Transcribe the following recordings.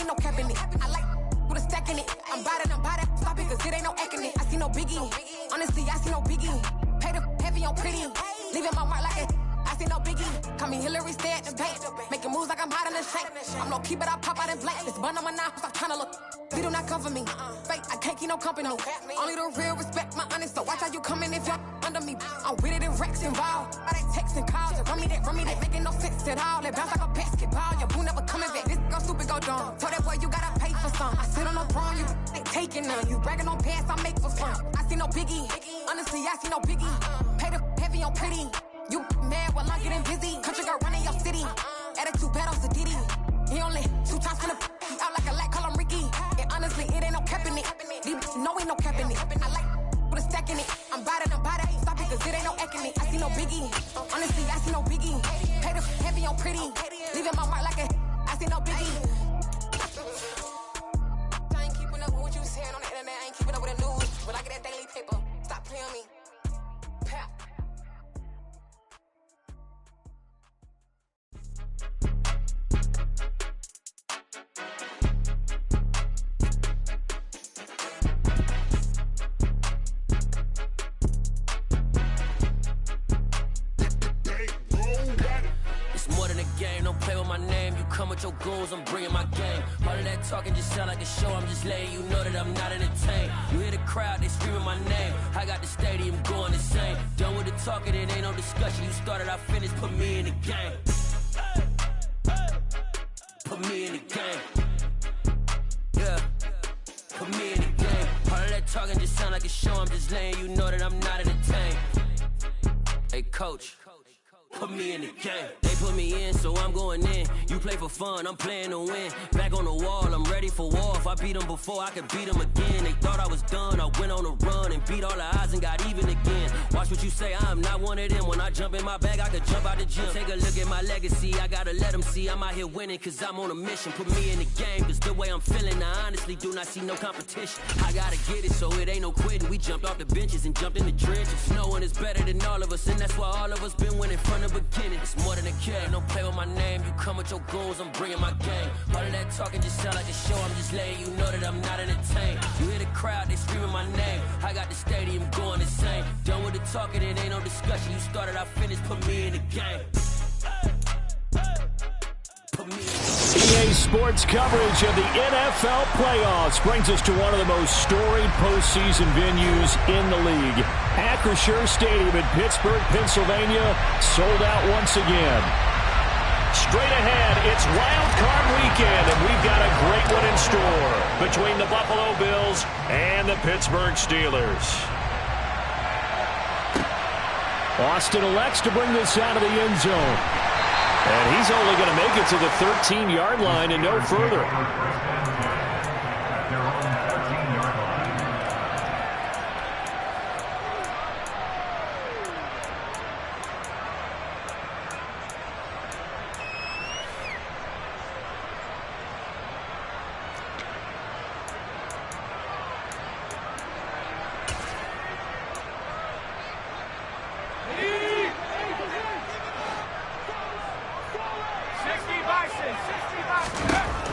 ain't no cap in it. I like with a stack in it. I'm bout it, stop it, cause it ain't no acting it. I see no biggie, honestly, I see no biggie. Pay the heavy on pretty, leaving my mark like I see no biggie. Call me Hillary, stay at the bank, making moves like I'm hot in the shank. I'm low key, but I pop out in blank. This bun on my knife, stop trying to look. They do not come for me. Fake, I can't keep no company. Only the real respect my honest, so watch how you coming if y'all under me. I'm with it and Rex involved. Why they texting calls, just run me that, making no sense at all. They bounce like a basketball, your boo never coming back. This go stupid, go dumb. Told that boy you gotta pay for some. I sit on the throne, you ain't taking none. You bragging on pants, I make for fun. I see no biggie, honestly, I see no biggie. Pay the heavy on pretty. You mad while I'm getting busy. Country girl running your city. Attitude bad off the Diddy. He only 2 times from the he out like a lack, call him Ricky. And honestly, it ain't no cap in it. These no ain't no cap in it. I like with a stack in it. I'm bout it, stop it, cause it ain't no acting it. I see no biggie. Honestly, I see no biggie. Pay the heavy on pretty. Leaving my mark like I see no biggie. I ain't keeping up with what you saying on the internet. I ain't keeping up with the news. But I get that daily paper. Stop playing me. Pap. Come with your goons, I'm bringing my game. All of that talking just sound like a show. I'm just letting you know that I'm not entertained. You hear the crowd, they screaming my name. I got the stadium going insane. Done with the talking, it ain't no discussion. You started, I finished, put me in the game. Put me in the game. Yeah, put me in the game. All of that talking just sound like a show. I'm just letting you know that I'm not entertained. Hey, coach. Put me in the game. They put me in, so I'm going in. You play for fun, I'm playing to win. Back on the wall, I'm ready for war. If I beat them before, I could beat them again. They thought I was done, I went on a run and beat all the odds and got even again. Watch what you say, I'm not one of them. When I jump in my bag, I could jump out the gym. Take a look at my legacy, I gotta let them see I'm out here winning, cause I'm on a mission. Put me in the game, cause the way I'm feeling, I honestly do not see no competition. I gotta get it, so it ain't no quitting. We jumped off the benches and jumped in the trenches. No one is better than all of us, and that's why all of us been winning from the beginning. It's more than a kid, don't play with my name. You come with your goons, I'm bringing my game. All of that talking just sound like a show. I'm just letting you know that I'm not entertained. You hear the crowd, they screaming my name. I got the stadium going insane. Done with the talking, it ain't no discussion. You started, I finished, put me in the game. EA Sports coverage of the NFL playoffs brings us to one of the most storied postseason venues in the league. Acrisure Stadium in Pittsburgh, Pennsylvania, sold out once again. Straight ahead, it's Wild Card Weekend, and we've got a great one in store between the Buffalo Bills and the Pittsburgh Steelers. Austin elects to bring this out of the end zone. And he's only going to make it to the 13-yard line and no further.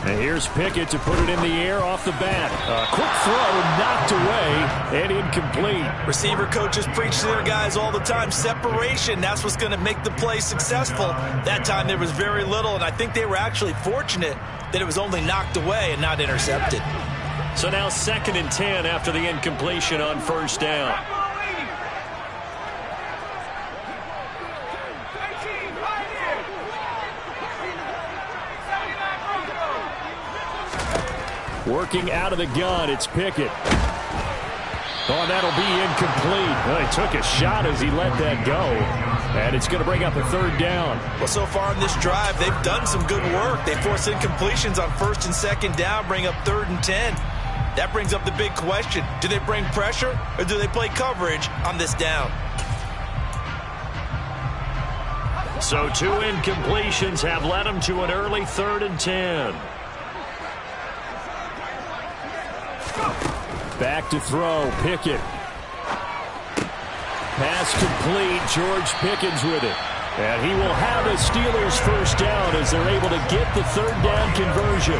And here's Pickett to put it in the air off the bat. A quick throw knocked away and incomplete. Receiver coaches preach to their guys all the time. Separation, that's what's going to make the play successful. That time there was very little, and I think they were actually fortunate that it was only knocked away and not intercepted. So now 2nd and 10 after the incompletion on first down. Working out of the gun, it's Pickett. Oh, that'll be incomplete. Well, he took a shot as he let that go. And it's going to bring up a 3rd down. Well, so far in this drive, they've done some good work. They force incompletions on 1st and 2nd down, bring up 3rd and 10. That brings up the big question. Do they bring pressure or do they play coverage on this down? So 2 incompletions have led them to an early 3rd and 10. Back to throw, Pickett. Pass complete, George Pickens with it. And he will have a Steelers first down as they're able to get the third down conversion.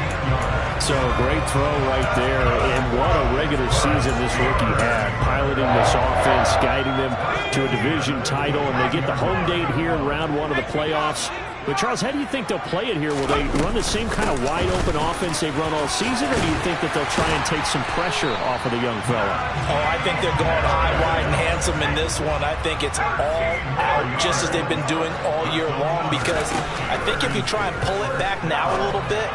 So great throw right there. And what a regular season this rookie had. Piloting this offense, guiding them to a division title. And they get the home date here in round one of the playoffs. But, Charles, how do you think they'll play it here? Will they run the same kind of wide-open offense they've run all season, or do you think that they'll try and take some pressure off of the young fella? Oh, I think they're going high, wide, and handsome in this one. I think it's all out just as they've been doing all year long, because I think if you try and pull it back now a little bit,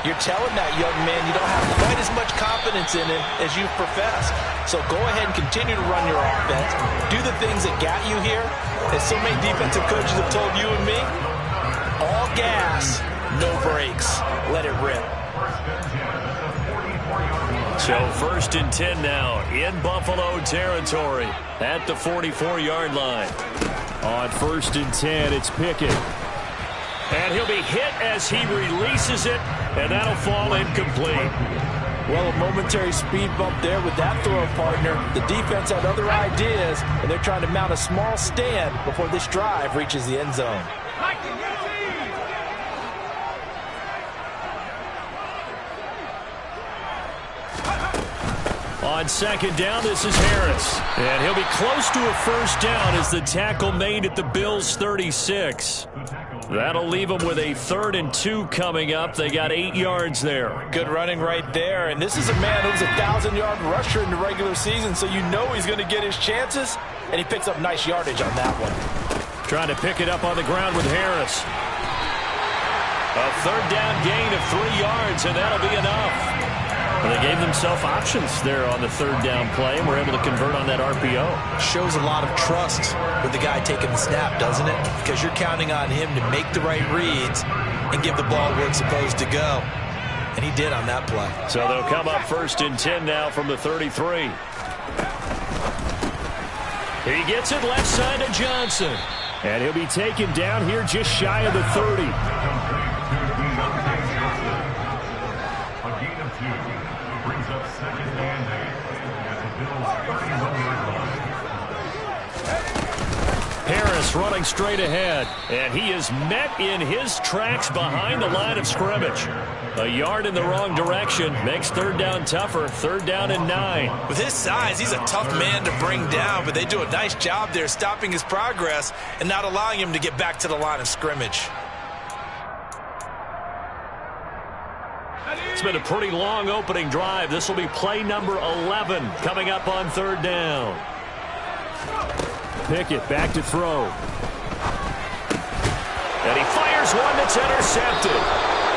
you're telling that young man you don't have quite as much confidence in him as you've professed. So go ahead and continue to run your offense. Do the things that got you here. As so many defensive coaches have told you and me, all gas, no brakes. Let it rip. So 1st and 10 now in Buffalo territory at the 44-yard line. On 1st and 10, it's Pickett. And he'll be hit as he releases it, and that'll fall incomplete. Well, a momentary speed bump there with that throw, partner. The defense had other ideas, and they're trying to mount a small stand before this drive reaches the end zone. On 2nd down, this is Harris. And he'll be close to a first down as the tackle made at the Bills' 36. That'll leave them with a 3rd and 2 coming up. They got 8 yards there. Good running right there. And this is a man who's a 1,000-yard rusher in the regular season, so you know he's going to get his chances. And he picks up nice yardage on that one. Trying to pick it up on the ground with Harris. A 3rd down gain of 3 yards, and that'll be enough. Well, they gave themselves options there on the 3rd down play, and were able to convert on that RPO. Shows a lot of trust with the guy taking the snap, doesn't it? Because you're counting on him to make the right reads and give the ball where it's supposed to go. And he did on that play. So they'll come up 1st and 10 now from the 33. He gets it left side to Johnson. And he'll be taken down here just shy of the 30. Harris running straight ahead, and he is met in his tracks behind the line of scrimmage. A yard in the wrong direction makes 3rd down tougher. 3rd down and 9. With his size, he's a tough man to bring down, but they do a nice job there stopping his progress and not allowing him to get back to the line of scrimmage. It's been a pretty long opening drive. This will be play number 11 coming up on 3rd down. Pickett back to throw. And he fires one that's intercepted.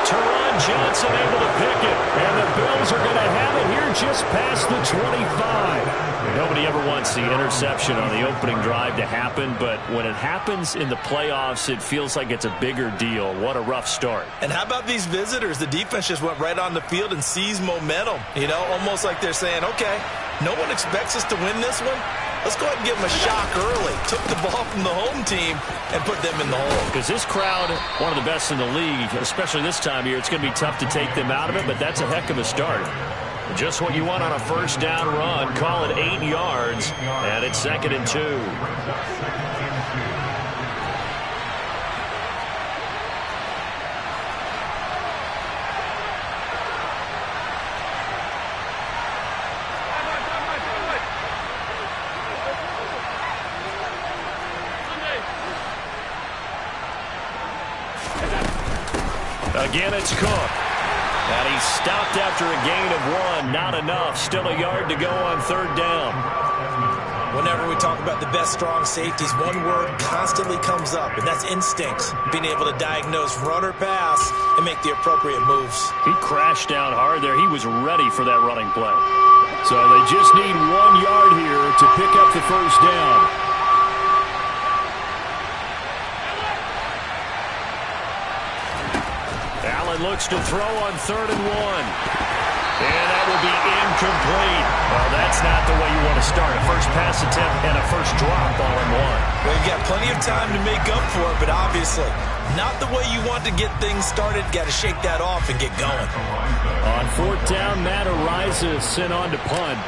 Teron Johnson able to pick it. And the Bills are going to have it here just past the 25. Nobody ever wants the interception on the opening drive to happen, but when it happens in the playoffs, it feels like it's a bigger deal. What a rough start. And how about these visitors? The defense just went right on the field and seized momentum. You know, almost like they're saying, okay, no one expects us to win this one. Let's go ahead and give them a shock early. Took the ball from the home team and put them in the hole. Because this crowd, one of the best in the league, especially this time of year, it's going to be tough to take them out of it, but that's a heck of a start. Just what you want on a 1st down run. Call it 8 yards, and it's 2nd and 2. Again, it's Cook. And he's stopped after a gain of 1. Not enough. Still a yard to go on 3rd down. Whenever we talk about the best strong safeties, one word constantly comes up, and that's instincts. Being able to diagnose run or pass and make the appropriate moves. He crashed down hard there. He was ready for that running play. So they just need 1 yard here to pick up the 1st down. Looks to throw on 3rd and 1. And that will be incomplete. Well, that's not the way you want to start. A first pass attempt and a first drop all in one. Well, you've got plenty of time to make up for it, but obviously not the way you want to get things started. Got to shake that off and get going. On 4th down, Matt Ariza sent on to punt.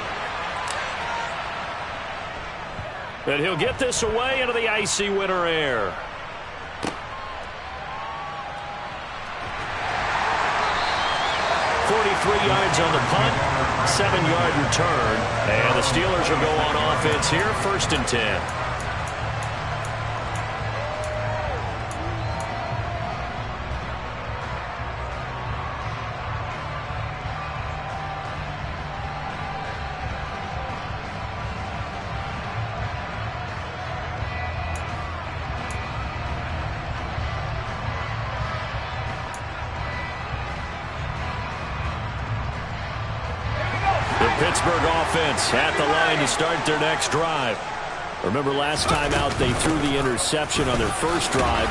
And he'll get this away into the icy winter air. 43 yards on the punt, 7-yard return. And the Steelers will go on offense here, 1st and 10. Pittsburgh offense at the line to start their next drive. Remember last time out they threw the interception on their first drive.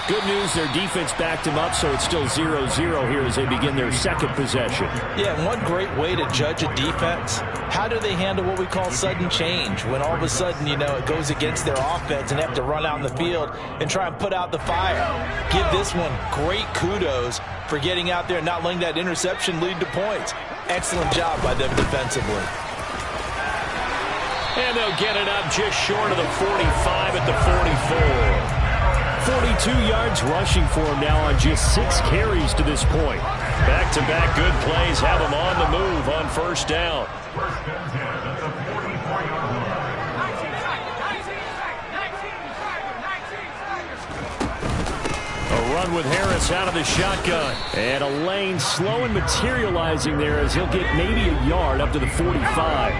Good news, their defense backed them up, so it's still 0-0 here as they begin their second possession. Yeah, and one great way to judge a defense, how do they handle what we call sudden change? When all of a sudden, you know, it goes against their offense and they have to run out in the field and try and put out the fire. Give this one great kudos for getting out there and not letting that interception lead to points. Excellent job by them defensively. And they'll get it up just short of the 45 at the 44. 42 yards rushing for him now on just 6 carries to this point. Back-to-back good plays have him on the move on 1st down. A run with Harris out of the shotgun. And a lane slow and materializing there as he'll get maybe a yard up to the 45.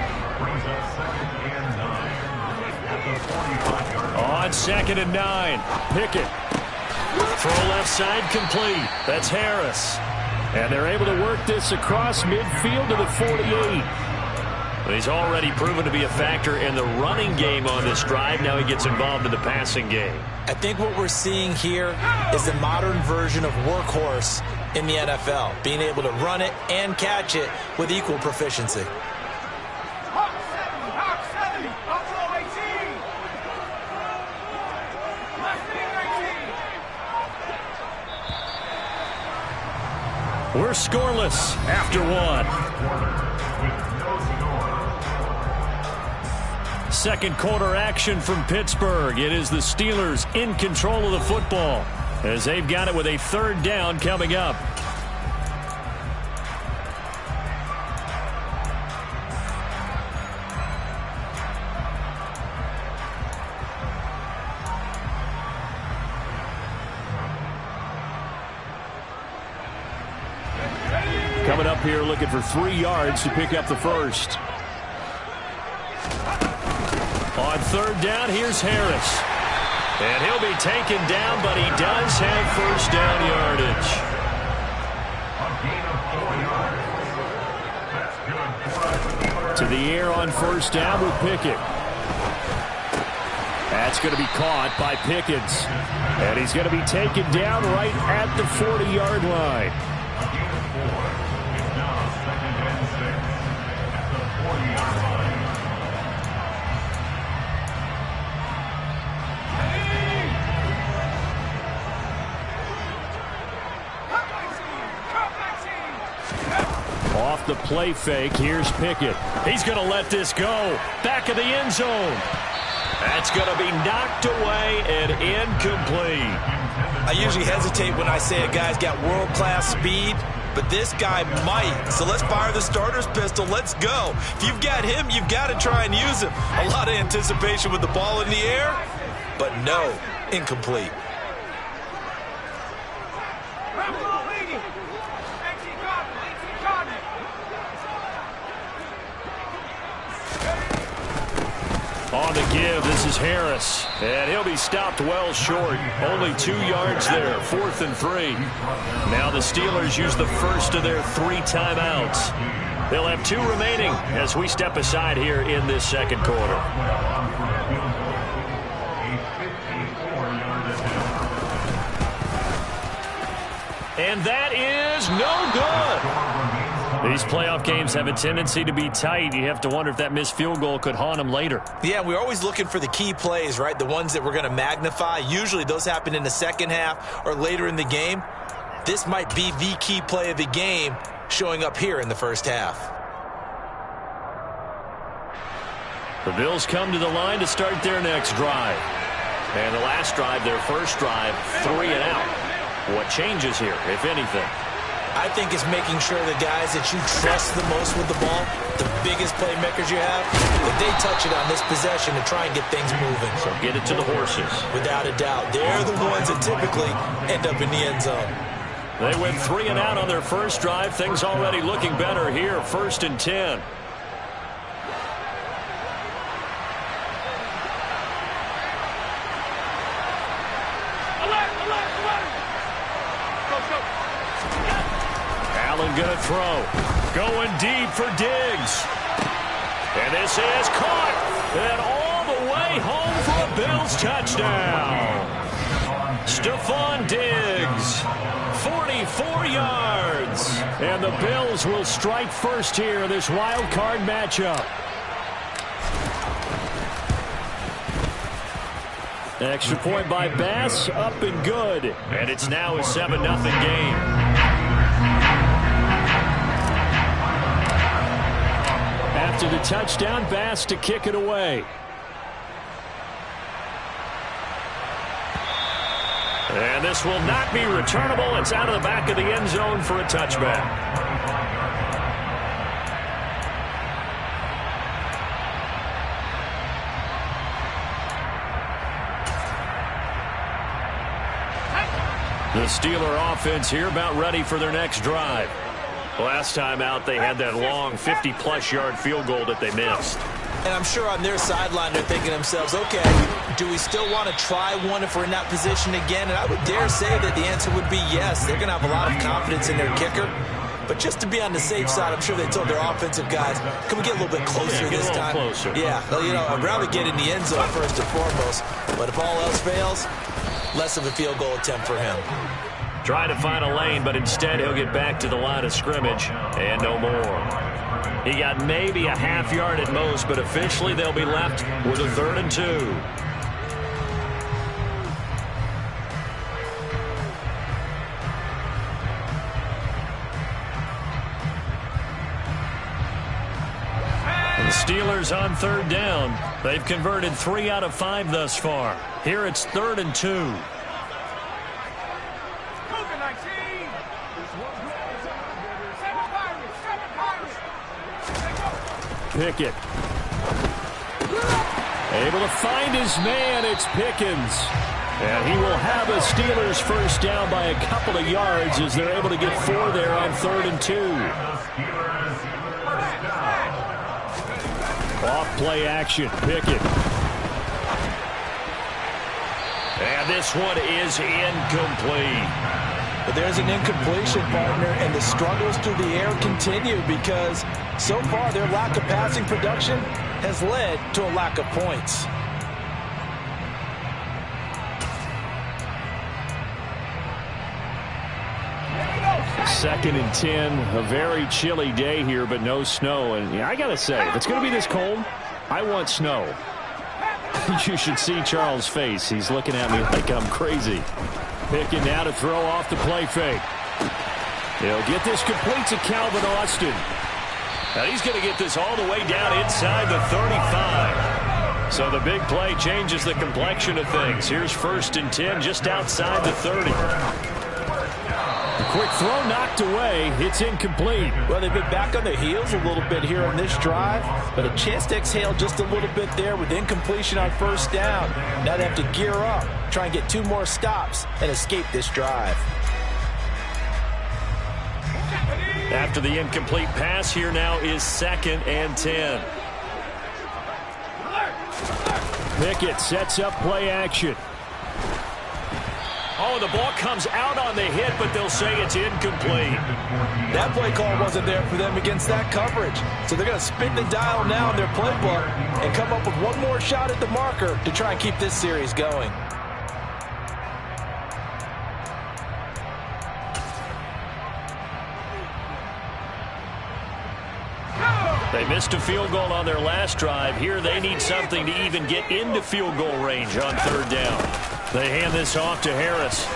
On 2nd and 9, Pickett. Throw left side complete. That's Harris. And they're able to work this across midfield to the 48. But he's already proven to be a factor in the running game on this drive. Now he gets involved in the passing game. I think what we're seeing here is the modern version of workhorse in the NFL, being able to run it and catch it with equal proficiency. We're scoreless after 1. Second quarter action from Pittsburgh. It is the Steelers in control of the football as they've got it with a 3rd down coming up. Coming up here looking for 3 yards to pick up the first. On 3rd down, here's Harris. And he'll be taken down, but he does have 1st down yardage. To the air on 1st down with Pickett. That's going to be caught by Pickens. And he's going to be taken down right at the 40-yard line. Off the play fake, here's Pickett. He's going to let this go. Back of the end zone. That's going to be knocked away and incomplete. I usually hesitate when I say a guy's got world-class speed, but this guy might. So let's fire the starter's pistol. Let's go. If you've got him, you've got to try and use him. A lot of anticipation with the ball in the air, but no, incomplete. On the give, this is Harris. And he'll be stopped well short. Only 2 yards there, 4th and 3. Now the Steelers use the first of their 3 timeouts. They'll have 2 remaining as we step aside here in this second quarter. And that is no good. These playoff games have a tendency to be tight. You have to wonder if that missed field goal could haunt them later. Yeah, we're always looking for the key plays, right? The ones that we're going to magnify. Usually those happen in the second half or later in the game. This might be the key play of the game showing up here in the first half. The Bills come to the line to start their next drive. And the last drive, their first drive, 3 and out. What changes here, if anything? I think it's making sure the guys that you trust the most with the ball, the biggest playmakers you have, that they touch it on this possession to try and get things moving. So get it to the horses. Without a doubt. They're the ones that typically end up in the end zone. They went 3 and out on their first drive. Things already looking better here. 1st and 10. Allen gonna throw. Going deep for Diggs. And this is caught. And all the way home for a Bills touchdown. Stephon Diggs. 44 yards. And the Bills will strike first here in this wild card matchup. Extra point by Bass, up and good. And it's now a 7-0 game. After the touchdown, Bass to kick it away. And this will not be returnable. It's out of the back of the end zone for a touchback. The Steeler offense here about ready for their next drive. Last time out, they had that long 50-plus yard field goal that they missed. And I'm sure on their sideline, they're thinking to themselves, okay, do we still want to try one if we're in that position again? And I would dare say that the answer would be yes. They're going to have a lot of confidence in their kicker. But just to be on the safe side, I'm sure they told their offensive guys, can we get a little bit closer this time? Closer. Yeah, well, you know, I'd rather get in the end zone first and foremost. But if all else fails, less of a field goal attempt for him. Try to find a lane, but instead he'll get back to the line of scrimmage and no more. He got maybe a half yard at most, but officially they'll be left with a 3rd and 2. The Steelers on 3rd down. They've converted 3 out of 5 thus far. Here it's 3rd and 2. Pickett. Able to find his man. It's Pickens. And he will have a Steelers first down by a couple of yards as they're able to get 4 there on 3rd and 2. Off play action. Pickett. And this one is incomplete. But there's an incompletion, partner, and the struggles through the air continue because so far their lack of passing production has led to a lack of points. Second and 10, a very chilly day here, but no snow. And yeah, I got to say, if it's going to be this cold, I want snow. You should see Charles' face. He's looking at me like I'm crazy. Pickett now to throw off the play fake. He'll get this complete to Calvin Austin. Now he's going to get this all the way down inside the 35. So the big play changes the complexion of things. Here's 1st and 10 just outside the 30. A quick throw knocked away. It's incomplete. Well, they've been back on their heels a little bit here on this drive, but a chance to exhale just a little bit there with incompletion on 1st down. Now they have to gear up, try and get 2 more stops, and escape this drive. After the incomplete pass, here now is 2nd and 10. Pickett sets up play action. Oh, the ball comes out on the hit, but they'll say it's incomplete. That play call wasn't there for them against that coverage. So they're going to spin the dial now in their playbook and come up with one more shot at the marker to try and keep this series going. They missed a field goal on their last drive. Here they need something to even get into field goal range on 3rd down. They hand this off to Harris.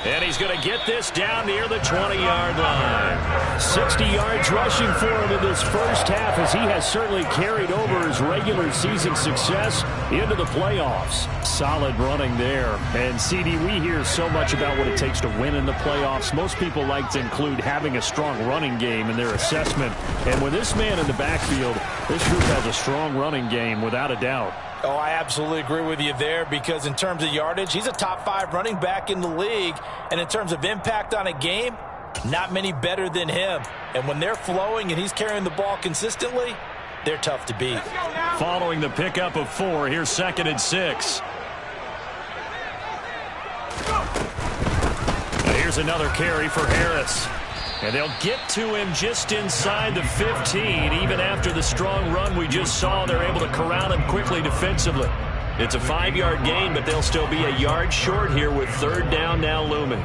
And he's going to get this down near the 20-yard line. 60 yards rushing for him in this first half, as he has certainly carried over his regular season success into the playoffs. Solid running there. And, CD, we hear so much about what it takes to win in the playoffs. Most people like to include having a strong running game in their assessment. And with this man in the backfield, this group has a strong running game without a doubt. Oh, I absolutely agree with you there, because in terms of yardage, he's a top 5 running back in the league. And in terms of impact on a game, not many better than him. And when they're flowing and he's carrying the ball consistently, they're tough to beat. Following the pickup of 4, here's 2nd and 6. Here's another carry for Harris. And they'll get to him just inside the 15. Even after the strong run we just saw, they're able to corral him quickly defensively. It's a 5-yard gain, but they'll still be a yard short here with 3rd down now looming.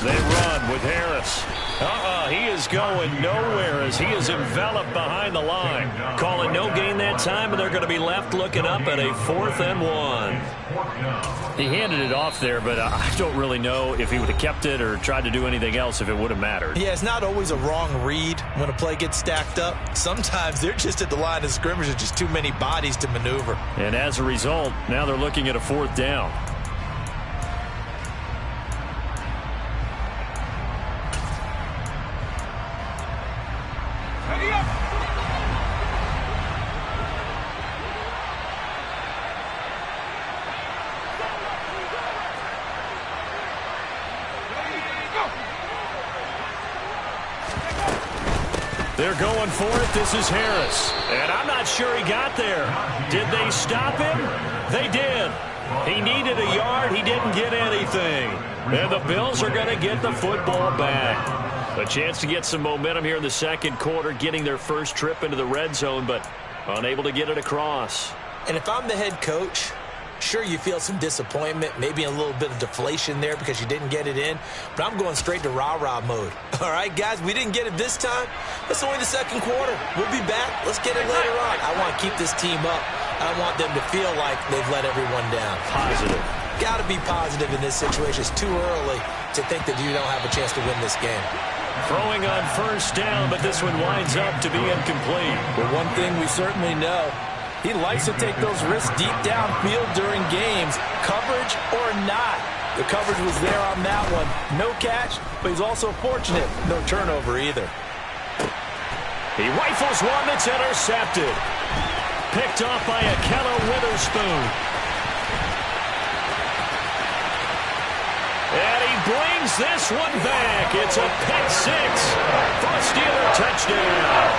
They run with Harris. He is going nowhere as he is enveloped behind the line. Calling no gain that time, and they're going to be left looking up at a 4th and 1. He handed it off there, but I don't really know if he would have kept it or tried to do anything else if it would have mattered. Yeah, it's not always a wrong read when a play gets stacked up. Sometimes they're just at the line of scrimmage with just too many bodies to maneuver. And as a result, now they're looking at a 4th down. They're going for it. This is Harris. And I'm not sure he got there. Did they stop him? They did. He needed a yard. He didn't get anything. And the Bills are going to get the football back. A chance to get some momentum here in the second quarter, getting their first trip into the red zone, but unable to get it across. And if I'm the head coach, sure, you feel some disappointment, maybe a little bit of deflation there because you didn't get it in, but I'm going straight to rah-rah mode. All right, guys, we didn't get it this time. It's only the second quarter. We'll be back. Let's get it later on. I want to keep this team up. I want them to feel like they've let everyone down. Positive. Got to be positive in this situation. It's too early to think that you don't have a chance to win this game. Throwing on 1st down, but this one winds up to be incomplete. But one thing we certainly know, he likes to take those risks deep downfield during games, coverage or not. The coverage was there on that one. No catch, but he's also fortunate. No turnover either. He rifles one that's intercepted. Picked off by Akello Witherspoon. And he brings this one back. It's a pick 6 for a Steeler touchdown.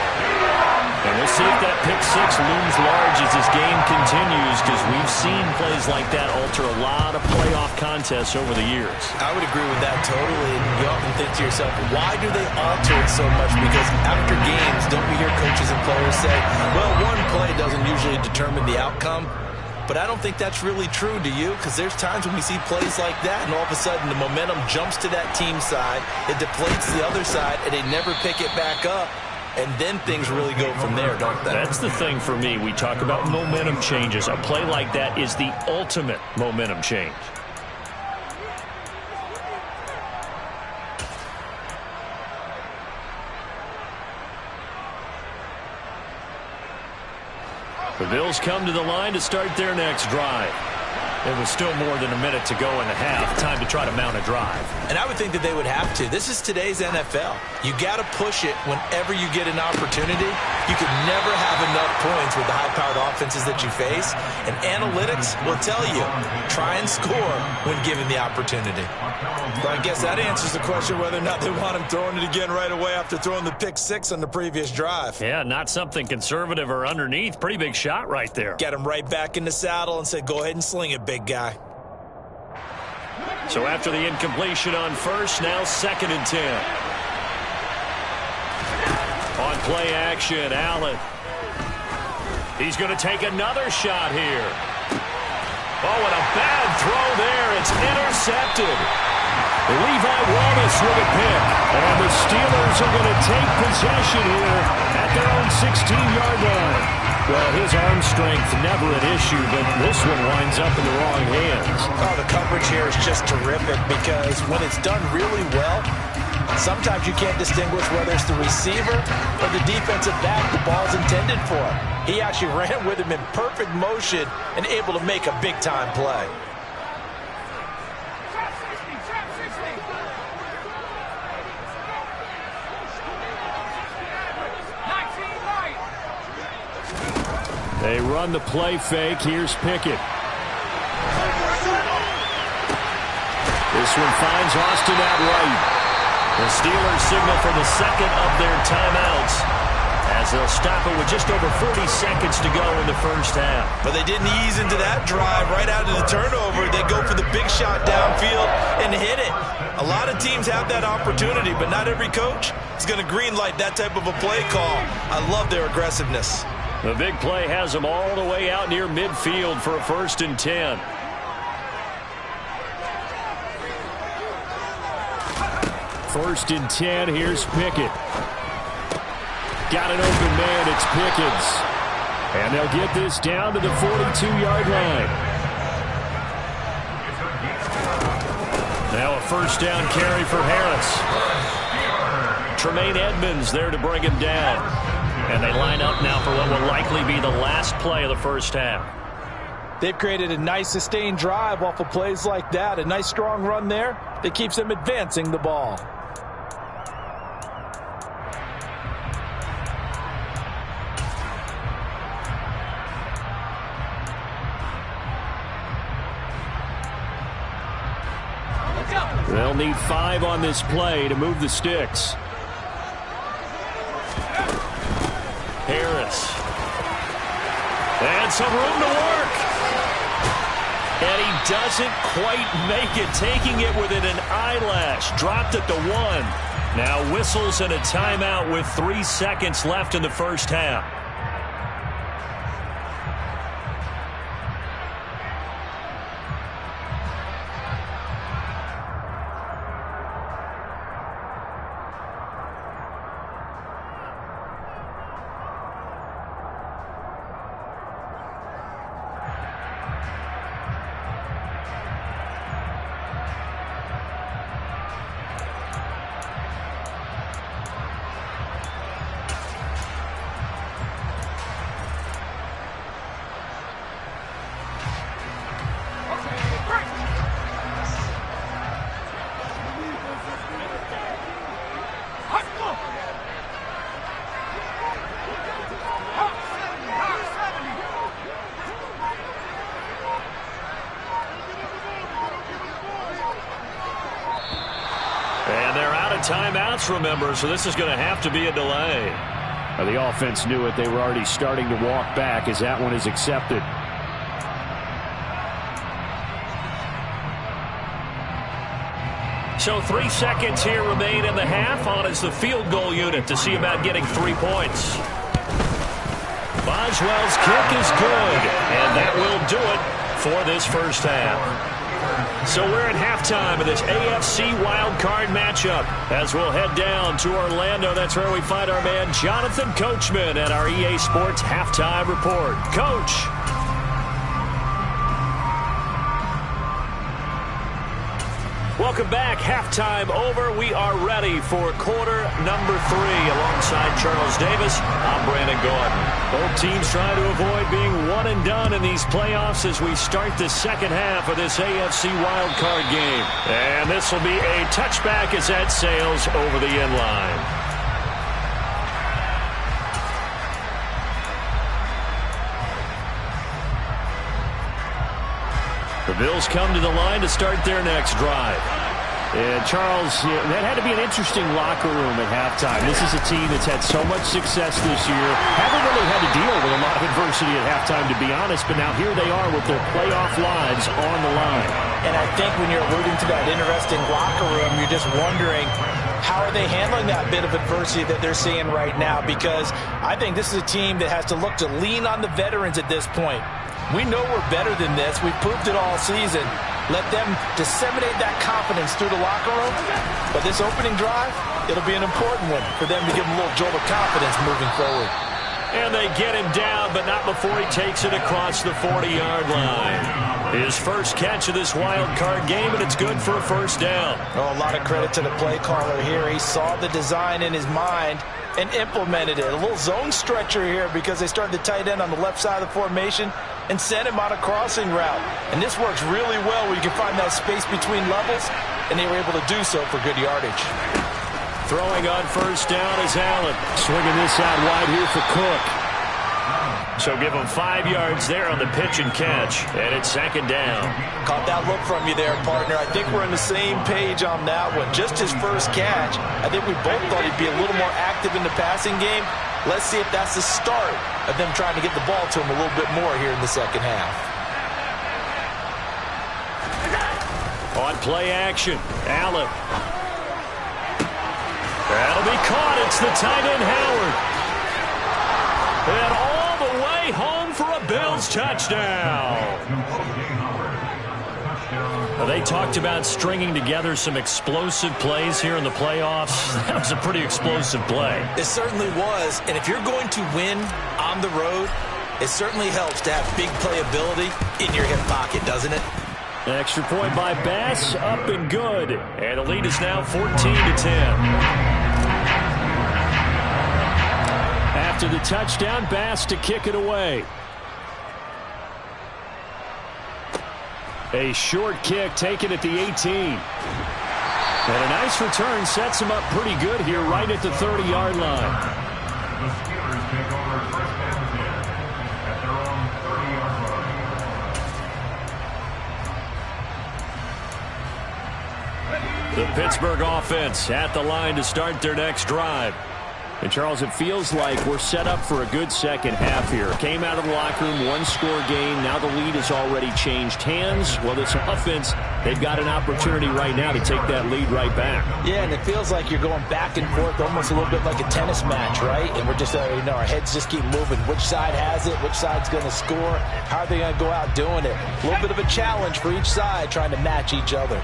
And we'll see if that pick 6 looms large as this game continues, because we've seen plays like that alter a lot of playoff contests over the years. I would agree with that totally. And you often think to yourself, why do they alter it so much? Because after games, don't we hear coaches and players say, well, one play doesn't usually determine the outcome? But I don't think that's really true, do you? Because there's times when we see plays like that, and all of a sudden the momentum jumps to that team side, it deflates the other side, and they never pick it back up. And then things really go from there, don't they? That's the thing for me. We talk about momentum changes. A play like that is the ultimate momentum change. The Bills come to the line to start their next drive. It was still more than a minute to go in the half. Time to try to mount a drive. And I would think that they would have to. This is today's NFL. You got to push it whenever you get an opportunity. You can never have enough points with the high-powered offenses that you face. And analytics will tell you, try and score when given the opportunity. But I guess that answers the question whether or not they want him throwing it again right away after throwing the pick 6 on the previous drive. Yeah, not something conservative or underneath. Pretty big shot right there. Get him right back in the saddle and say, go ahead and sling it, big guy. So after the incompletion on 1st, now 2nd and 10. On play action, Allen. He's going to take another shot here. Oh, and a bad throw there. It's intercepted. Levi Wallace with a pick. And the Steelers are going to take possession here at their own 16-yard line. Well, his arm strength never an issue, but this one winds up in the wrong hands. Oh, the coverage here is just terrific because when it's done really well, sometimes you can't distinguish whether it's the receiver or the defensive back the ball's intended for. He actually ran with him in perfect motion and able to make a big-time play. They run the play fake. Here's Pickett. This one finds Austin out right. The Steelers signal for the second of their timeouts as they'll stop it with just over 40 seconds to go in the first half. But they didn't ease into that drive right out of the turnover. They go for the big shot downfield and hit it. A lot of teams have that opportunity, but not every coach is going to green light that type of a play call. I love their aggressiveness. The big play has them all the way out near midfield for a 1st and 10. First and 10, here's Pickett. Got an open man, it's Pickens. And they'll get this down to the 42-yard line. Now a first down carry for Harris. Tremaine Edmonds there to bring him down. And they line up now for what will likely be the last play of the first half. They've created a nice sustained drive off of plays like that. A nice strong run there that keeps them advancing the ball. They'll need 5 on this play to move the sticks. Harris. And some room to work. And he doesn't quite make it, taking it within an eyelash. Dropped at the 1. Now whistles and a timeout with 3 seconds left in the first half. Timeouts, remember, so this is going to have to be a delay. The offense knew it. They were already starting to walk back as that one is accepted. So 3 seconds here remain in the half. On is the field goal unit to see about getting 3 points. Boswell's kick is good, and that will do it for this first half. So we're at halftime of this AFC wildcard matchup as we'll head down to Orlando. That's where we find our man Jonathan Coachman at our EA Sports Halftime Report. Coach. Welcome back. Halftime over. We are ready for quarter number 3 alongside Charles Davis. I'm Brandon Gordon. Both teams trying to avoid being one and done in these playoffs as we start the second half of this AFC wildcard game. And this will be a touchback as that sails over the end line. The Bills come to the line to start their next drive. And Charles, that had to be an interesting locker room at halftime. This is a team that's had so much success this year. Haven't really had to deal with a lot of adversity at halftime, to be honest. But now here they are with their playoff lives on the line. And I think when you're alluding to that interesting locker room, you're just wondering, how are they handling that bit of adversity that they're seeing right now? Because I think this is a team that has to look to lean on the veterans at this point. We know we're better than this. We've proved it all season. Let them disseminate that confidence through the locker room. But this opening drive, it'll be an important one for them to give them a little jolt of confidence moving forward. And they get him down, but not before he takes it across the 40-yard line. His first catch of this wild card game, and it's good for a first down. Oh, a lot of credit to the play caller here. He saw the design in his mind and implemented it. A little zone stretcher here because they started the tight end on the left side of the formation and sent him on a crossing route. And this works really well where you can find that space between levels, and they were able to do so for good yardage. Throwing on first down is Allen. Swinging this out wide here for Cook. So give him 5 yards there on the pitch and catch. And it's second down. Caught that look from you there, partner. I think we're on the same page on that one. Just his first catch. I think we both thought he'd be a little more active in the passing game. Let's see if that's the start of them trying to get the ball to him a little bit more here in the second half. On play action, Allen. That'll be caught. It's the tight end, Howard. And all the way home for a Bills touchdown. Well, they talked about stringing together some explosive plays here in the playoffs. That was a pretty explosive play. It certainly was. And if you're going to win on the road, it certainly helps to have big playability in your hip pocket, doesn't it? An extra point by Bass, up and good. And the lead is now 14-10. After the touchdown, Bass to kick it away. A short kick taken at the 18. And a nice return sets him up pretty good here right at the 30-yard line. The Steelers take over first and 10 at their own 30-yard line. The Pittsburgh offense at the line to start their next drive. And, Charles, it feels like we're set up for a good second half here. Came out of the locker room, one-score game. Now the lead has already changed hands. Well, this offense, they've got an opportunity right now to take that lead right back. Yeah, and it feels like you're going back and forth almost a little bit like a tennis match, right? And we're just, our heads just keep moving. Which side has it? Which side's going to score? How are they going to go out doing it? A little bit of a challenge for each side trying to match each other.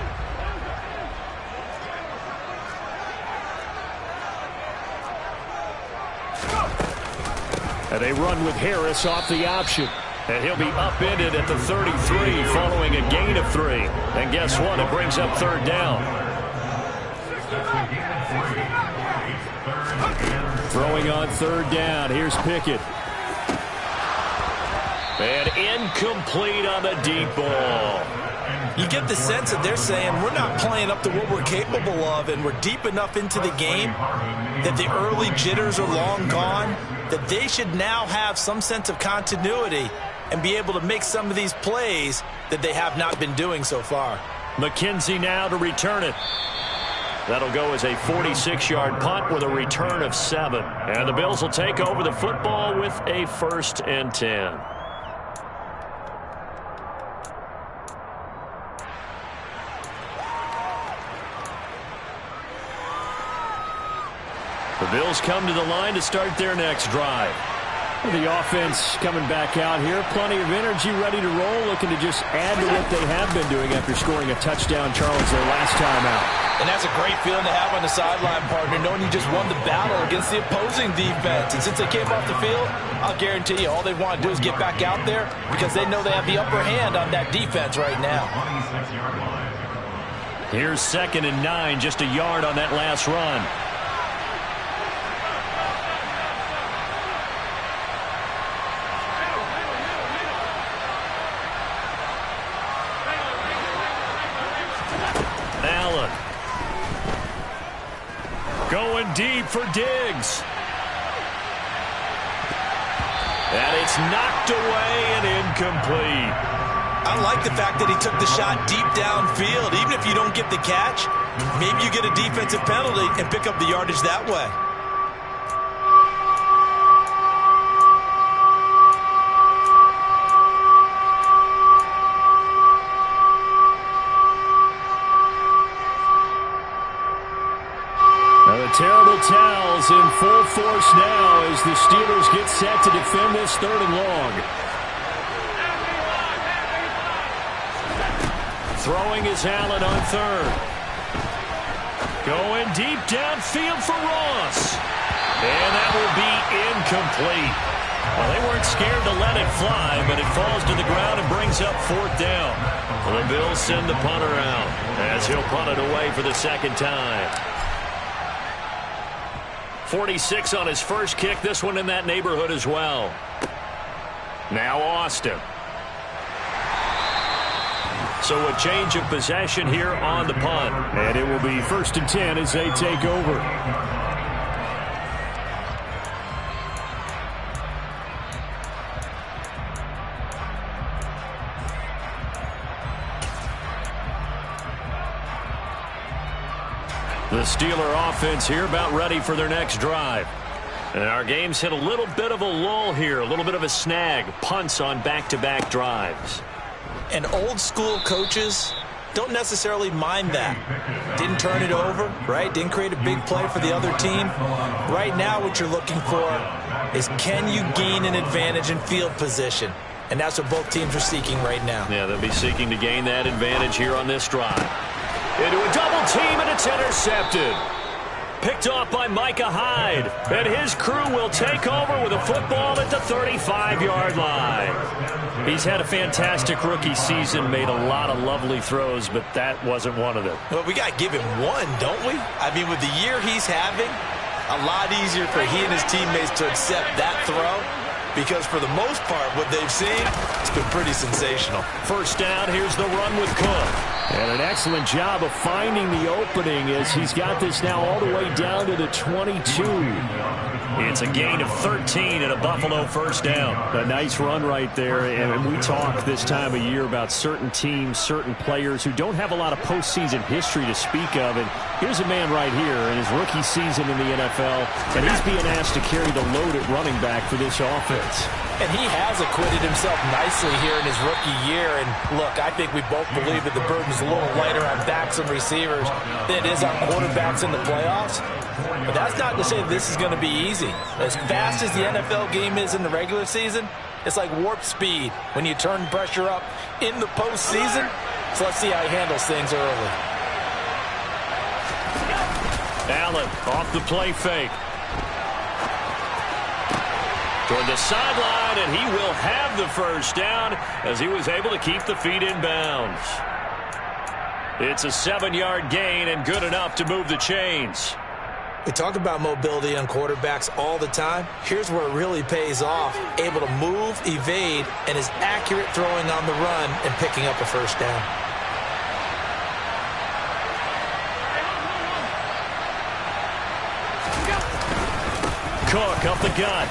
And they run with Harris off the option. And he'll be upended at the 33 following a gain of 3. And guess what? It brings up third down. Throwing on third down. Here's Pickett. And incomplete on the deep ball. You get the sense that they're saying we're not playing up to what we're capable of, and we're deep enough into the game that the early jitters are long gone, that they should now have some sense of continuity and be able to make some of these plays that they have not been doing so far. McKenzie now to return it. That'll go as a 46-yard punt with a return of 7. And the Bills will take over the football with a 1st and 10. The Bills come to the line to start their next drive. The offense coming back out here. Plenty of energy, ready to roll, looking to just add to what they have been doing after scoring a touchdown, Charles, their last time out. And that's a great feeling to have on the sideline, partner, knowing you just won the battle against the opposing defense. And since they came off the field, I'll guarantee you all they want to do is get back out there because they know they have the upper hand on that defense right now. Here's 2nd and 9, just a yard on that last run. Allen. Going deep for Diggs. And it's knocked away and incomplete. I like the fact that he took the shot deep downfield. Even if you don't get the catch, maybe you get a defensive penalty and pick up the yardage that way. Terrible towels in full force now as the Steelers get set to defend this 3rd and long. Throwing is Allen on third. Going deep downfield for Ross. And that will be incomplete. Well, they weren't scared to let it fly, but it falls to the ground and brings up fourth down. Well, the Bills send the punter out as he'll punt it away for the second time. 46 on his first kick. This one in that neighborhood as well. Now Austin. So a change of possession here on the punt. And it will be 1st and 10 as they take over. The Steeler offense here about ready for their next drive. And our game's hit a little bit of a lull here, a little bit of a snag. Punts on back-to-back drives. And old school coaches don't necessarily mind that. Didn't turn it over, right? Didn't create a big play for the other team. Right now what you're looking for is, can you gain an advantage in field position? And that's what both teams are seeking right now. Yeah, they'll be seeking to gain that advantage here on this drive. Into a double team, and it's intercepted. Picked off by Micah Hyde. And his crew will take over with a football at the 35-yard line. He's had a fantastic rookie season, made a lot of lovely throws, but that wasn't one of them. Well, we got to give him one, don't we? I mean, with the year he's having, a lot easier for he and his teammates to accept that throw. Because for the most part, what they've seen, it's been pretty sensational. First down, here's the run with Cook. And an excellent job of finding the opening as he's got this now all the way down to the 22. It's a gain of 13 and a Buffalo first down. A nice run right there. And we talk this time of year about certain teams, certain players who don't have a lot of postseason history to speak of. And here's a man right here in his rookie season in the NFL, and he's being asked to carry the load at running back for this offense. And he has acquitted himself nicely here in his rookie year. And look, I think we both believe that the burden's a little lighter on backs and receivers than it is on quarterbacks in the playoffs. But that's not to say that this is going to be easy. As fast as the NFL game is in the regular season, it's like warp speed when you turn pressure up in the postseason. So let's see how he handles things early. Allen off the play fake. Toward the sideline, and he will have the first down as he was able to keep the feet in bounds. It's a 7-yard gain and good enough to move the chains. We talk about mobility on quarterbacks all the time. Here's where it really pays off. Able to move, evade, and is accurate throwing on the run and picking up a first down. Cook up the gut.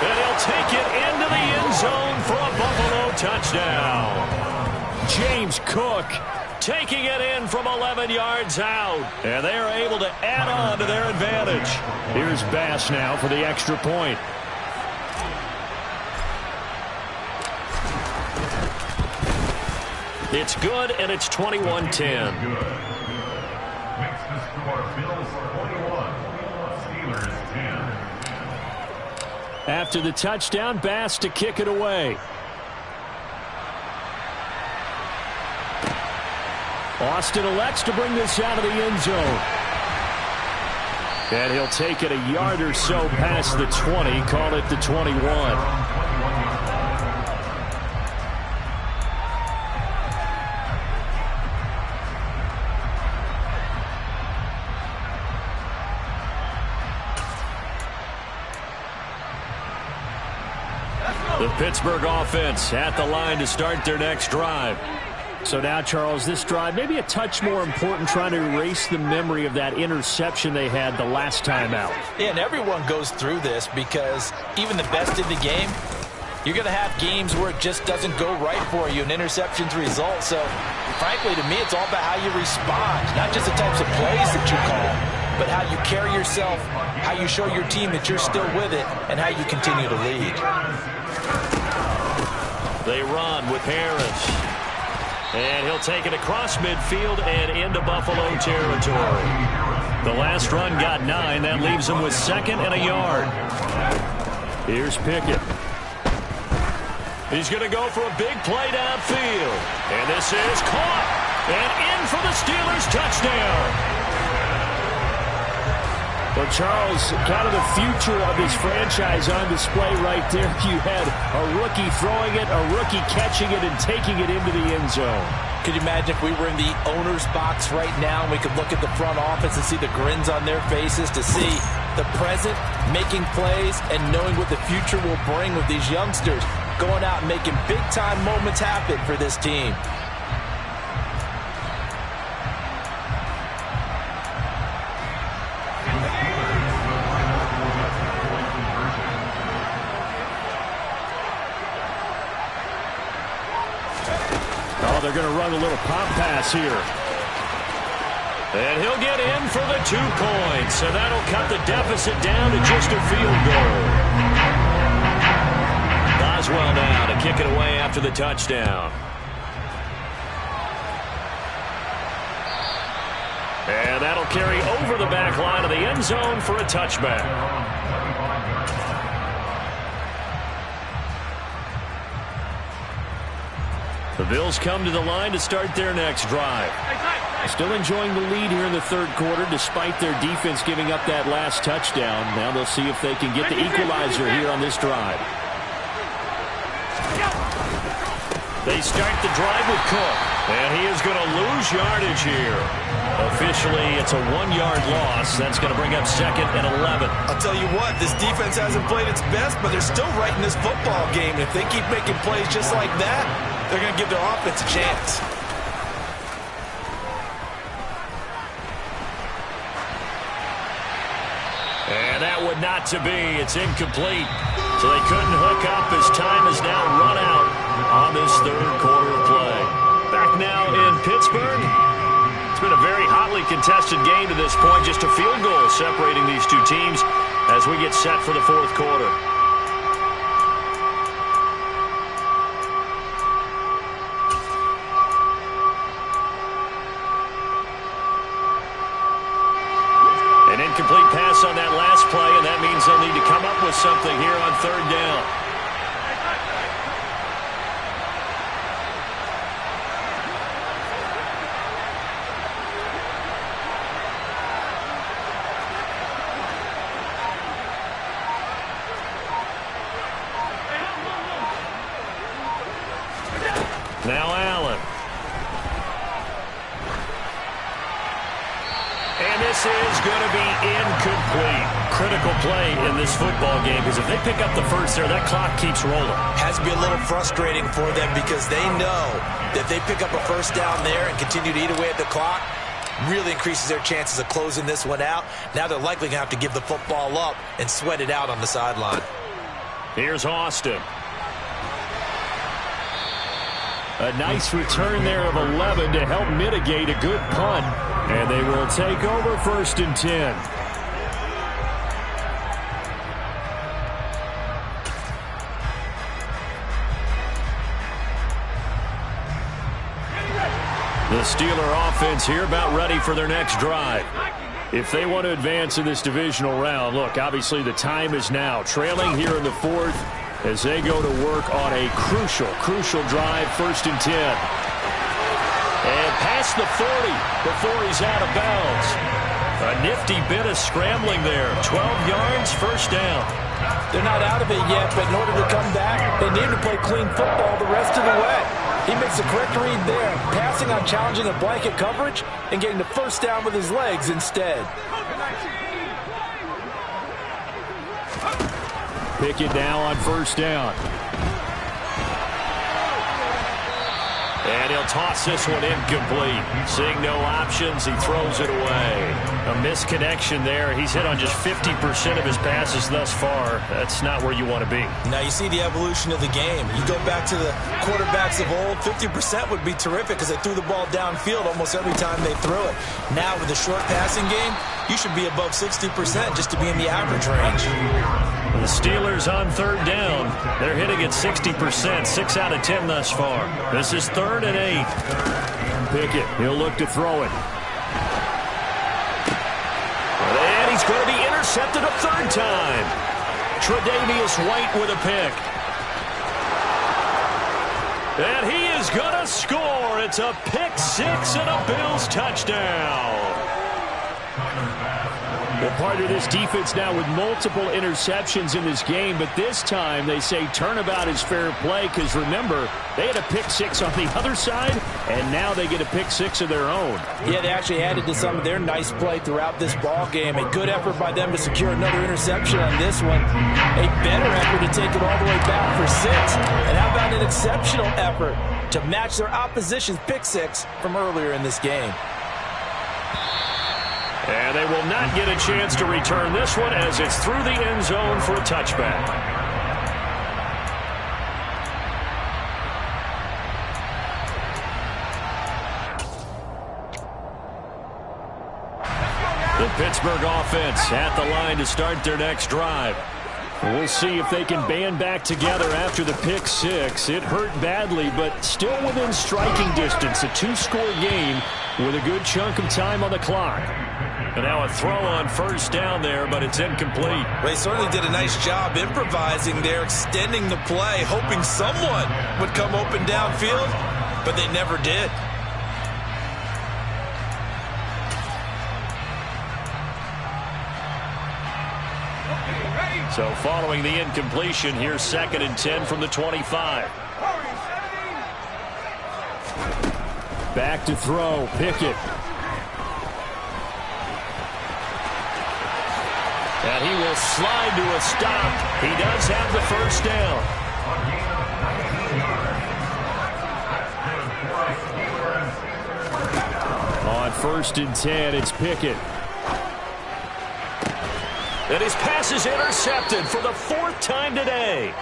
And he'll take it into the end zone for a Buffalo touchdown. James Cook taking it in from 11 yards out. And they are able to add on to their advantage. Here's Bass now for the extra point. It's good, and it's 21-10. Makes the score Bills 21, Steelers 10. After the touchdown, Bass to kick it away. Austin elects to bring this out of the end zone. And he'll take it a yard or so past the 20, call it the 21. The Pittsburgh offense at the line to start their next drive. So now, Charles, this drive maybe a touch more important, trying to erase the memory of that interception they had the last time out. Yeah, and everyone goes through this because even the best in the game, you're going to have games where it just doesn't go right for you, and interceptions result. So, frankly, to me, it's all about how you respond, not just the types of plays that you call, but how you carry yourself, how you show your team that you're still with it, and how you continue to lead. They run with Harris. And he'll take it across midfield and into Buffalo territory. The last run got 9. That leaves him with 2nd and a yard. Here's Pickett. He's going to go for a big play downfield. And this is caught. And in for the Steelers touchdown. Well, Charles, kind of the future of this franchise on display right there. You had a rookie throwing it, a rookie catching it, and taking it into the end zone. Could you imagine if we were in the owner's box right now and we could look at the front office and see the grins on their faces, to see the present making plays and knowing what the future will bring with these youngsters going out and making big-time moments happen for this team. They're going to run a little pop pass here. And he'll get in for the 2 points. So that'll cut the deficit down to just a field goal. Boswell now to kick it away after the touchdown. And that'll carry over the back line of the end zone for a touchback. The Bills come to the line to start their next drive. Still enjoying the lead here in the third quarter despite their defense giving up that last touchdown. Now they'll see if they can get the equalizer here on this drive. They start the drive with Cook, and he is going to lose yardage here. Officially, it's a 1-yard loss. That's going to bring up 2nd and 11. I'll tell you what, this defense hasn't played its best, but they're still right in this football game. If they keep making plays just like that, they're going to give their offense a chance. And that would not to be. It's incomplete. So they couldn't hook up as time is now run out on this third quarter of play. Back now in Pittsburgh. It's been a very hotly contested game to this point. Just a field goal separating these two teams as we get set for the fourth quarter. An incomplete pass on that last play, and that means they'll need to come up with something here on third down. Now Allen. And this is going to be incomplete. Critical play in this football game, because if they pick up the first there, that clock keeps rolling. Has to be a little frustrating for them because they know that they pick up a first down there and continue to eat away at the clock, really increases their chances of closing this one out. Now they're likely going to have to give the football up and sweat it out on the sideline. Here's Austin. A nice return there of 11 to help mitigate a good punt. And they will take over 1st and 10. The Steeler offense here about ready for their next drive. If they want to advance in this divisional round, look, obviously the time is now. Trailing here in the fourth as they go to work on a crucial drive, 1st and 10. And past the 40 before he's out of bounds. A nifty bit of scrambling there. 12 yards, 1st down. They're not out of it yet, but in order to come back, they need to play clean football the rest of the way. He makes the correct read there, passing on challenging a blanket coverage and getting the first down with his legs instead. Pickett now on 1st down. And he'll toss this one incomplete. Seeing no options, he throws it away. A misconnection there. He's hit on just 50% of his passes thus far. That's not where you want to be. Now you see the evolution of the game. You go back to the quarterbacks of old, 50% would be terrific because they threw the ball downfield almost every time they threw it. Now with the short passing game, you should be above 60% just to be in the average range. The Steelers on 3rd down. They're hitting at 60%, 6 out of 10 thus far. This is 3rd and 8. Pickett, he'll look to throw it. And he's going to be intercepted a 3rd time. Tre'Davious White with a pick. And he is going to score. It's a pick six and a Bills touchdown. Well, part of this defense now with multiple interceptions in this game, but this time they say turnabout is fair play because, remember, they had a pick six on the other side, and now they get a pick six of their own. Yeah, they actually added to some of their nice play throughout this ball game. A good effort by them to secure another interception on this one. A better effort to take it all the way back for 6. And how about an exceptional effort to match their opposition's pick six from earlier in this game? And they will not get a chance to return this one as it's through the end zone for a touchback. The Pittsburgh offense at the line to start their next drive. We'll see if they can band back together after the pick six. It hurt badly, but still within striking distance. A 2-score game with a good chunk of time on the clock. And now a throw on first down there, but it's incomplete. Well, they certainly did a nice job improvising there, extending the play, hoping someone would come open downfield, but they never did. So following the incompletion, here's 2nd and 10 from the 25. Back to throw, Pickett. And he will slide to a stop. He does have the first down. On 1st and 10, it's Pickett. And his pass is intercepted for the 4th time today.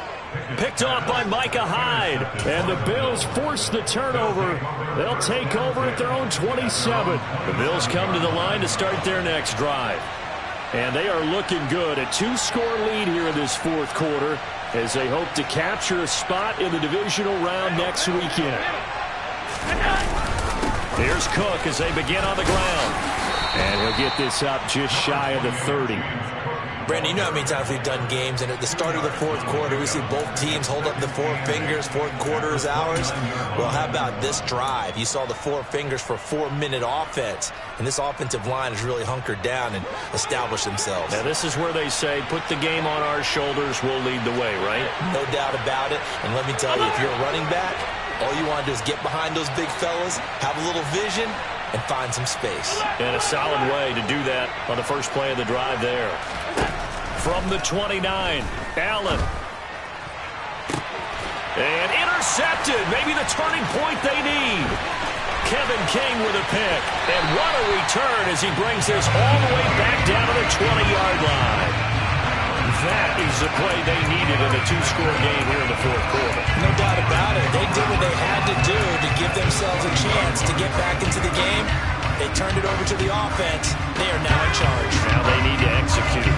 Picked off by Micah Hyde. And the Bills force the turnover. They'll take over at their own 27. The Bills come to the line to start their next drive. And they are looking good. A 2-score lead here in this 4th quarter as they hope to capture a spot in the divisional round next weekend. Here's Cook as they begin on the ground. And he'll get this up just shy of the 30. Brandon, you know how many times we've done games, and at the start of the 4th quarter, we see both teams hold up the 4 fingers, 4th quarter is ours. Well, how about this drive? You saw the 4 fingers for 4-minute offense, and this offensive line has really hunkered down and established themselves. Now, this is where they say, put the game on our shoulders, we'll lead the way, right? No doubt about it, and let me tell you, if you're a running back, all you want to do is get behind those big fellas, have a little vision, and find some space. And a solid way to do that on the first play of the drive there. From the 29, Allen. And intercepted. Maybe the turning point they need. Kevin King with a pick. And what a return as he brings this all the way back down to the 20-yard line. That is the play they needed in a 2-score game here in the 4th quarter. No doubt about it. They did what they had to do to give themselves a chance to get back into the game. They turned it over to the offense. They are now in charge. Now they need to execute.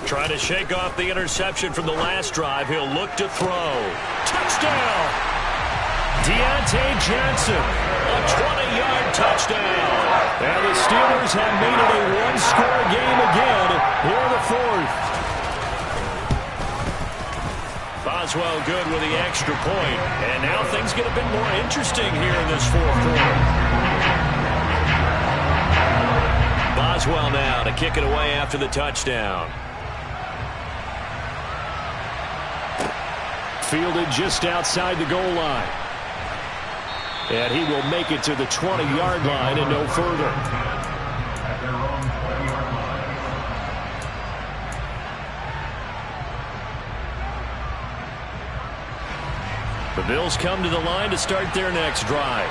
Trying to shake off the interception from the last drive. He'll look to throw. Touchdown! Deontay Johnson, a 20-yard touchdown. And the Steelers have made it a 1-score game again here in the 4th. Boswell good with the extra point. And now things get a bit more interesting here in this 4th quarter. Boswell now to kick it away after the touchdown. Fielded just outside the goal line. And he will make it to the 20-yard line and no further. The Bills come to the line to start their next drive.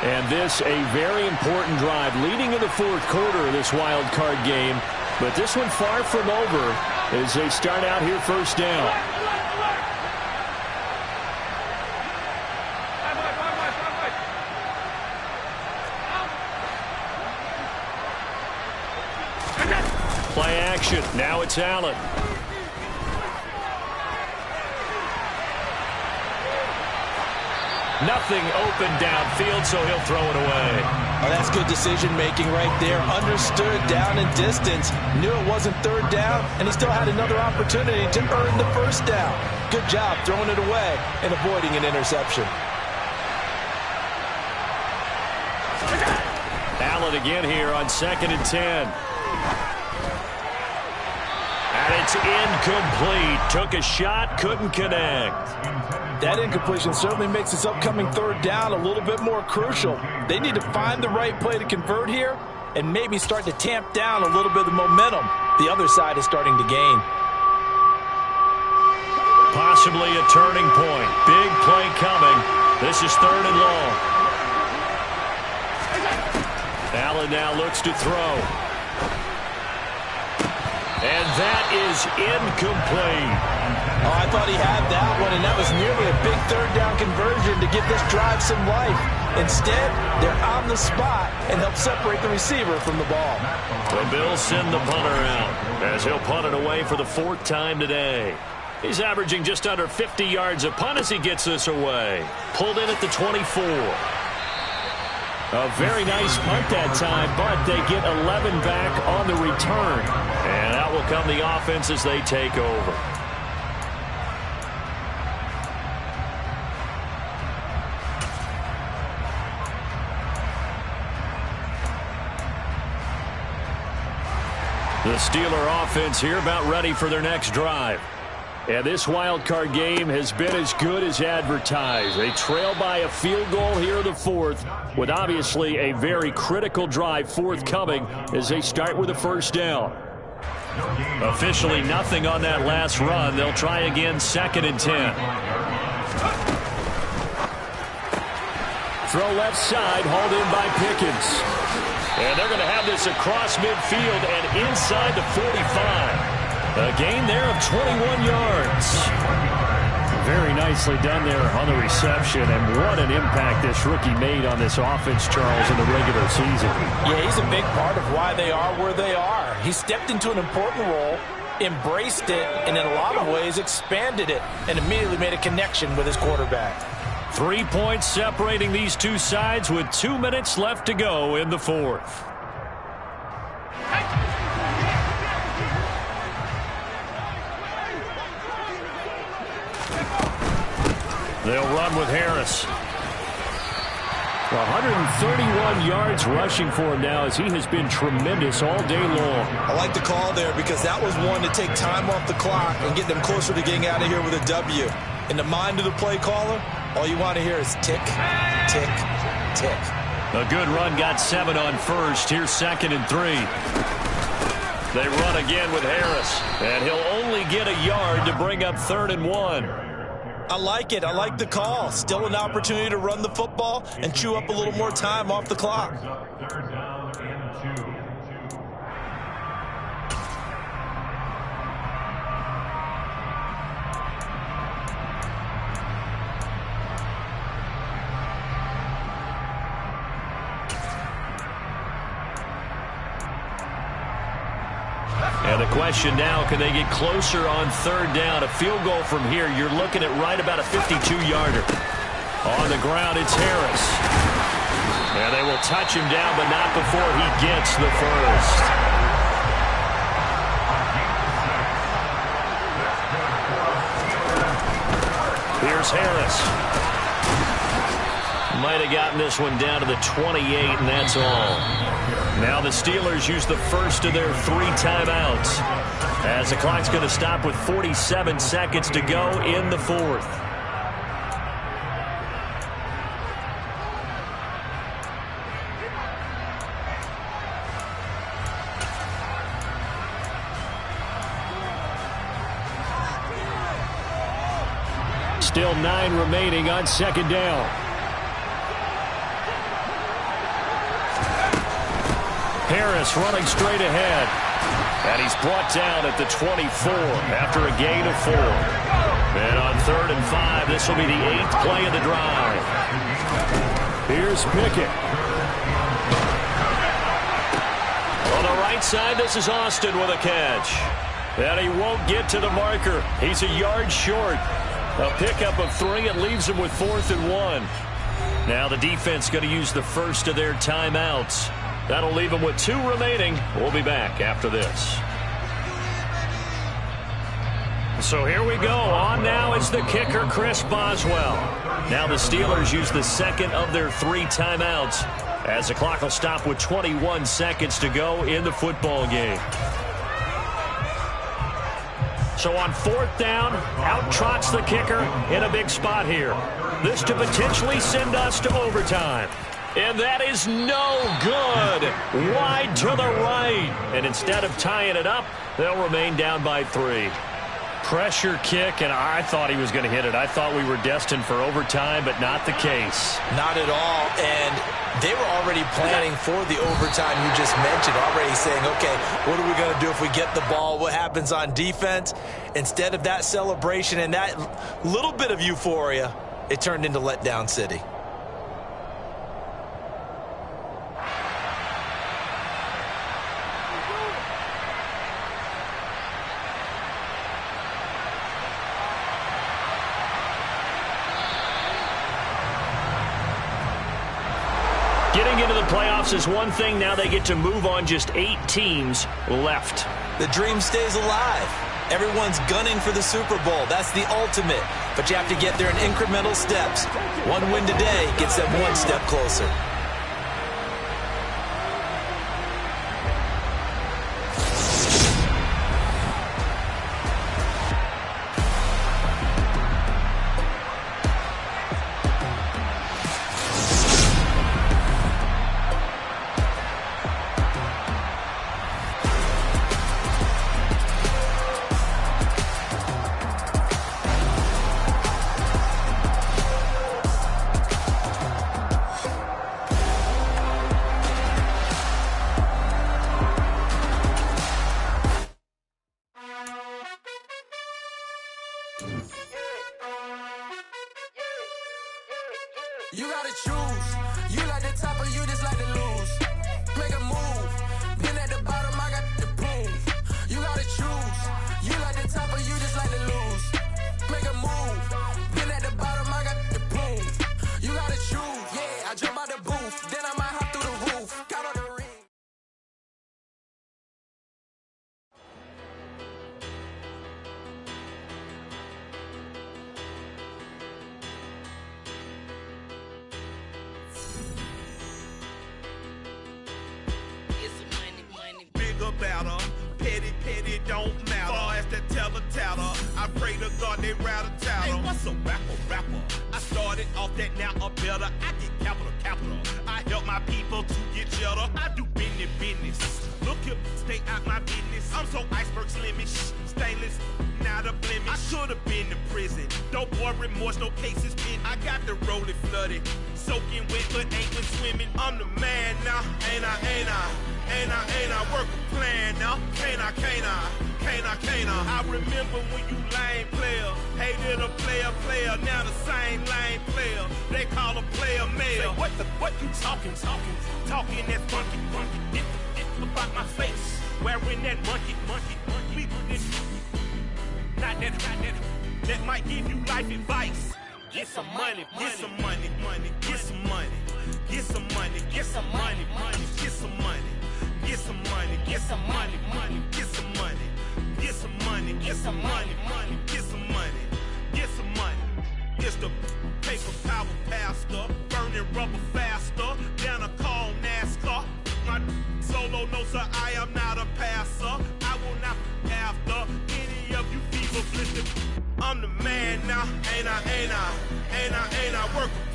And this a very important drive leading in the 4th quarter of this wild card game. But this one far from over as they start out here first down. Play action. Now it's Allen. Nothing open downfield, so he'll throw it away. Oh, that's good decision-making right there. Understood down and distance. Knew it wasn't third down, and he still had another opportunity to earn the first down. Good job throwing it away and avoiding an interception. Allen again here on 2nd and 10. And it's incomplete. Took a shot, couldn't connect. That incompletion certainly makes this upcoming third down a little bit more crucial. They need to find the right play to convert here and maybe start to tamp down a little bit of momentum the other side is starting to gain. Possibly a turning point. Big play coming. This is 3rd and long. Allen now looks to throw. And that is incomplete. Oh, I thought he had that one, and that was nearly a big third down conversion to give this drive some life. Instead, they're on the spot and help separate the receiver from the ball. The Bills send the punter out as he'll punt it away for the 4th time today. He's averaging just under 50 yards a punt as he gets this away. Pulled in at the 24. A very nice punt that time, but they get 11 back on the return. And out will come the offense as they take over. The Steeler offense here about ready for their next drive. And this wild card game has been as good as advertised. They trail by a field goal here in the 4th, with obviously a very critical drive forthcoming as they start with a first down. Officially nothing on that last run. They'll try again 2nd and 10. Throw left side, hauled in by Pickens. And they're going to have this across midfield and inside the 45. A gain there of 21 yards. Very nicely done there on the reception, and what an impact this rookie made on this offense, Charles, in the regular season. Yeah, he's a big part of why they are where they are. He stepped into an important role, embraced it, and in a lot of ways expanded it, and immediately made a connection with his quarterback. 3 points separating these two sides with 2 minutes left to go in the 4th. They'll run with Harris. 131 yards rushing for him now as he has been tremendous all day long. I like the call there because that was one to take time off the clock and get them closer to getting out of here with a W. In the mind of the play caller, all you want to hear is tick, tick, tick. A good run got 7 on first. Here's 2nd and 3. They run again with Harris, and he'll only get a yard to bring up 3rd and 1. I like it. I like the call. Still an opportunity to run the football and chew up a little more time off the clock. Third down and 2. And the question now, can they get closer on 3rd down? A field goal from here, you're looking at right about a 52-yarder. On the ground, it's Harris. And they will touch him down, but not before he gets the first. Here's Harris. Might have gotten this one down to the 28, and that's all. Now the Steelers use the first of their 3 timeouts, as the clock's going to stop with 47 seconds to go in the 4th. Still 9 remaining on 2nd down. Harris running straight ahead. And he's brought down at the 24 after a gain of 4. And on 3rd and 5, this will be the 8th play of the drive. Here's Pickett. On the right side, this is Austin with a catch. And he won't get to the marker. He's a yard short. A pickup of 3. It leaves him with 4th and 1. Now the defense going to use the first of their timeouts. That'll leave them with 2 remaining. We'll be back after this. So here we go. On now is the kicker, Chris Boswell. Now the Steelers use the second of their 3 timeouts as the clock will stop with 21 seconds to go in the football game. So on 4th down, out trots the kicker in a big spot here. This to potentially send us to overtime. And that is no good. Wide to the right. And instead of tying it up, they'll remain down by 3. Pressure kick, and I thought he was going to hit it. I thought we were destined for overtime, but not the case. Not at all, and they were already planning for the overtime you just mentioned, already saying, okay, what are we going to do if we get the ball? What happens on defense? Instead of that celebration and that little bit of euphoria, it turned into letdown city. Getting into the playoffs is one thing. Now they get to move on. Just 8 teams left. The dream stays alive. Everyone's gunning for the Super Bowl. That's the ultimate. But you have to get there in incremental steps. One win today gets them 1 step closer. You gotta choose. You like the top or you just like to lose. Make a move. Been at the bottom, I got the boom. You gotta choose. You like the top or you just like to lose. Make a move. Been at the bottom, I got the boom. You gotta choose. Yeah, I jump out the booth. Then I might hop through the roof. Got on the ring. Petty don't matter. Far as that teller, I pray to God they rattle tattle. Hey, what's a rapper? I started off that, now I'm better. I get capital. I help my people to get cheddar. I do business. Look here, stay out my business. I'm so iceberg slimish, stainless, not a blemish. I should've been in prison. Don't boy remorse, no cases pinned. I got the rolling flooded, soaking wet, but ain't been swimming. I'm the man now, ain't I work a plan now. Can't I? I remember when you lame player, hated a player, now the same lame player. They call a player mayor. Say, what you talking that funky. Get about my face, wearing that monkey. We this, not that might give you life advice. Get some money. It's the paper power pastor, burning rubber faster, down a call NASCAR. My solo, no sir, I am not a passer. I will not after any of you fever blistered. I'm the man now, ain't I? Work a